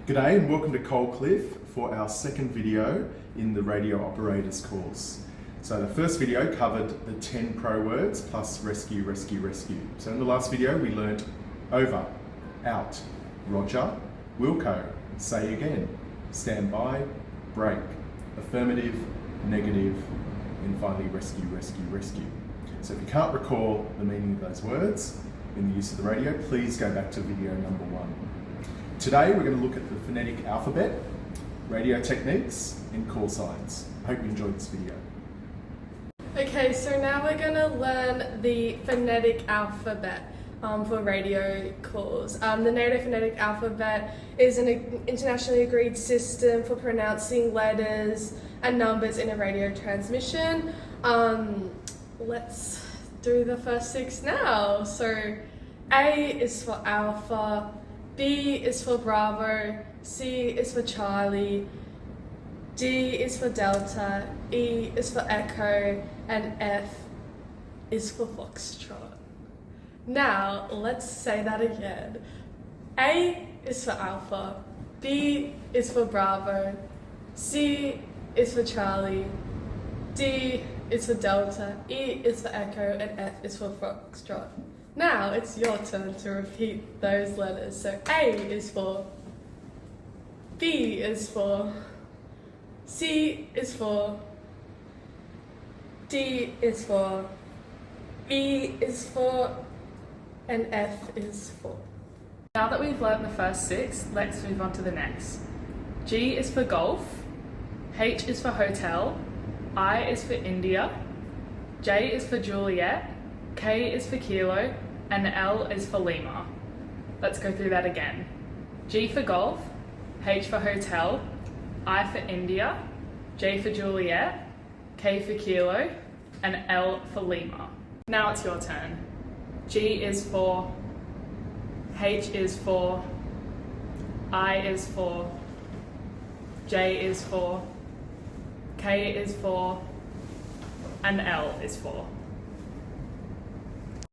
G'day and welcome to Coalcliff for our second video in the radio operators course. So the first video covered the 10 pro words plus rescue, rescue, rescue. So in the last video we learnt over, out, roger, Wilco, say again, stand by, break, affirmative, negative, and finally rescue, rescue, rescue. So if you can't recall the meaning of those words in the use of the radio, please go back to video number 1. Today we're going to look at the phonetic alphabet, radio techniques and call signs. I hope you enjoyed this video. Okay, so now we're going to learn the phonetic alphabet for radio calls. The NATO phonetic alphabet is an internationally agreed system for pronouncing letters and numbers in a radio transmission. Let's do the first 6 now. So A is for alpha, B is for Bravo, C is for Charlie, D is for Delta, E is for Echo, and F is for Foxtrot. Now, let's say that again. A is for Alpha, B is for Bravo, C is for Charlie, D is for Delta, E is for Echo, and F is for Foxtrot. Now it's your turn to repeat those letters. So A is for, B is for, C is for, D is for, E is for, and F is for. Now that we've learnt the first 6, let's move on to the next. G is for golf, H is for hotel, I is for India, J is for Juliet, K is for kilo, and L is for Lima. Let's go through that again. G for golf, H for hotel, I for India, J for Juliet, K for kilo, and L for Lima. Now it's your turn. G is for, H is for, I is for, J is for, K is for, and L is for.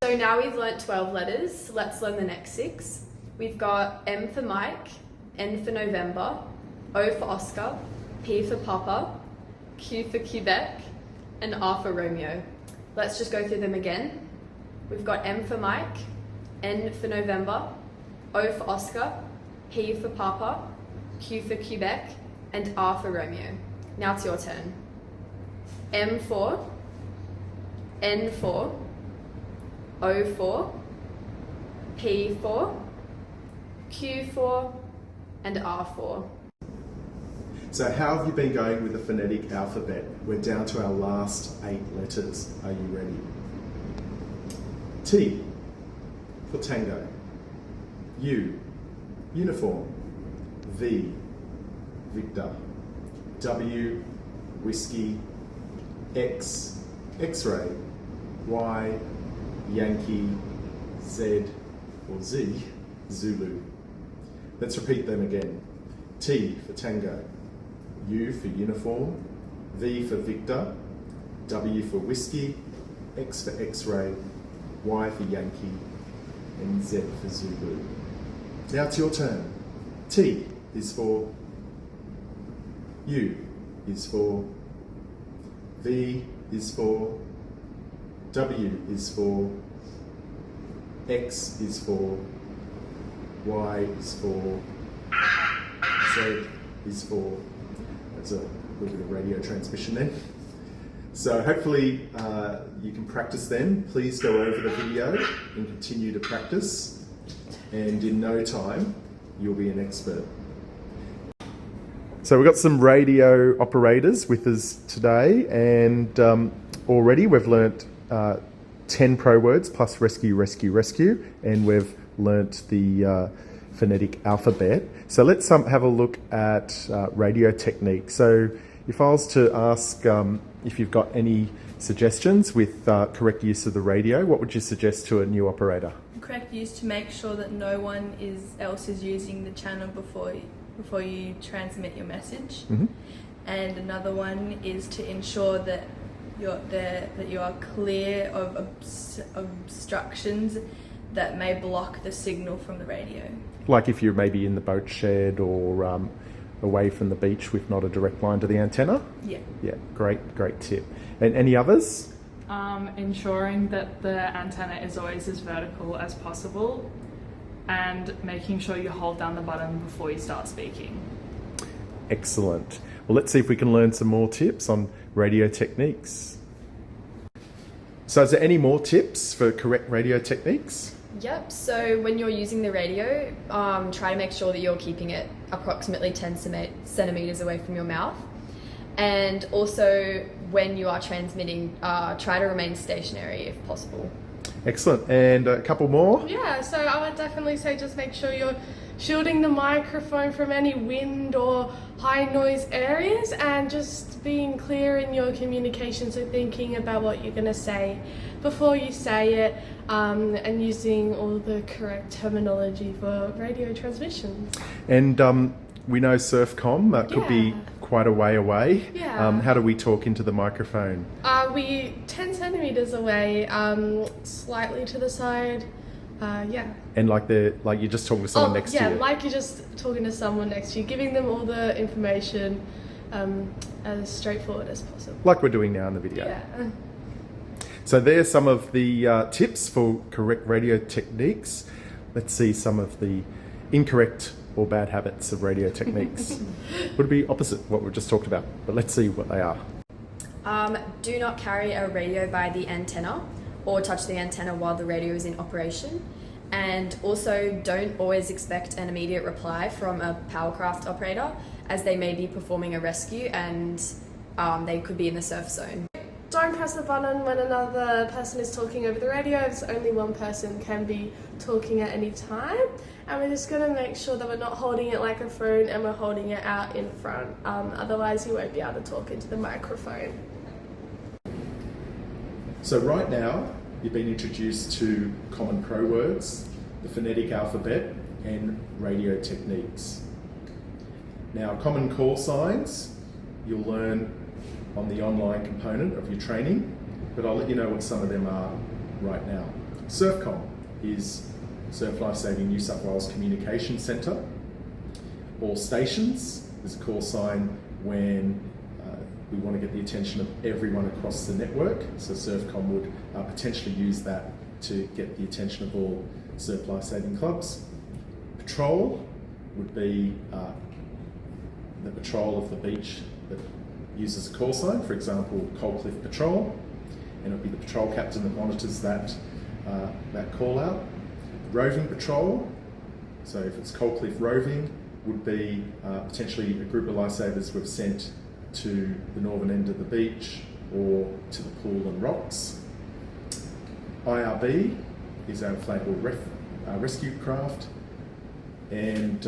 So now we've learnt 12 letters, let's learn the next 6. We've got M for Mike, N for November, O for Oscar, P for Papa, Q for Quebec, and R for Romeo. Let's just go through them again. We've got M for Mike, N for November, O for Oscar, P for Papa, Q for Quebec, and R for Romeo. Now it's your turn. M for, N for, O for, P for, Q for, and R for. So how have you been going with the phonetic alphabet? We're down to our last 8 letters. Are you ready? T for tango, U, uniform, V, Victor, W, whiskey, X, X-ray, Y, Yankee, Z or Z, Zulu. Let's repeat them again. T for tango, U for uniform, V for Victor, W for whiskey, X for X-ray, Y for Yankee, and Z for Zulu. Now it's your turn. T is for, U is for, V is for, W is for, X is for, Y is for, Z is for. That's a little bit of radio transmission then. So hopefully you can practice them. Please go over the video and continue to practice. And in no time, you'll be an expert. So we've got some radio operators with us today, and already we've learnt 10 pro words plus rescue, rescue, rescue, and we've learnt the phonetic alphabet. So let's have a look at radio technique. So if I was to ask if you've got any suggestions with correct use of the radio, what would you suggest to a new operator? Correct use to make sure that no one else is using the channel before you transmit your message. Mm-hmm. And another one is to ensure that you are clear of obstructions that may block the signal from the radio. Like if you're maybe in the boat shed or away from the beach with not a direct line to the antenna? Yeah. Yeah, great tip. And any others? Ensuring that the antenna is always as vertical as possible, and making sure you hold down the button before you start speaking. Excellent. Well, let's see if we can learn some more tips on radio techniques. So is there any more tips for correct radio techniques? Yep, so when you're using the radio, try to make sure that you're keeping it approximately 10 centimeters away from your mouth. And also, when you are transmitting, try to remain stationary if possible. Excellent. And a couple more? Yeah, so I would definitely say just make sure you're shielding the microphone from any wind or high noise areas, and just being clear in your communication, so thinking about what you're going to say before you say it, and using all the correct terminology for radio transmissions. And we know SurfCom could be quite a way away. Yeah. How do we talk into the microphone? We 10 centimeters away, slightly to the side. Yeah. And like you're just talking to someone next to you. Yeah, like you're just talking to someone next to you, giving them all the information as straightforward as possible. Like we're doing now in the video. Yeah. So there's some of the tips for correct radio techniques. Let's see some of the incorrect or bad habits of radio techniques. Would be opposite what we've just talked about, but let's see what they are. Do not carry a radio by the antenna or touch the antenna while the radio is in operation. And also, don't always expect an immediate reply from a powercraft operator, as they may be performing a rescue and they could be in the surf zone. Don't press the button when another person is talking over the radio, as only one person can be talking at any time. And we're just going to make sure that we're not holding it like a phone and we're holding it out in front. Otherwise, you won't be able to talk into the microphone. So right now, you've been introduced to common pro words, the phonetic alphabet, and radio techniques. Now, common call signs, you'll learn on the online component of your training, but I'll let you know what some of them are right now. SurfCom is Surf Lifesaving New South Wales Communication Centre. All stations is a call sign when we want to get the attention of everyone across the network, so SurfCom would potentially use that to get the attention of all surf lifesaving clubs. Patrol would be the patrol of the beach that uses a call sign, for example, Coalcliff Patrol, and it would be the patrol captain that monitors that call out. Roving patrol, so if it's Coalcliff Roving, would be potentially a group of lifesavers we've sent to the northern end of the beach or to the pool and rocks. IRB is our inflatable rescue craft, and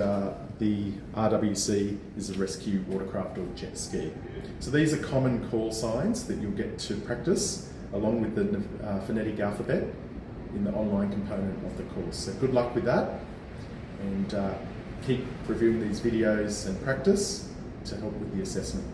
the RWC is a rescue watercraft or jet ski. So these are common call signs that you'll get to practice along with the phonetic alphabet in the online component of the course. So good luck with that, and keep reviewing these videos and practice to help with the assessment.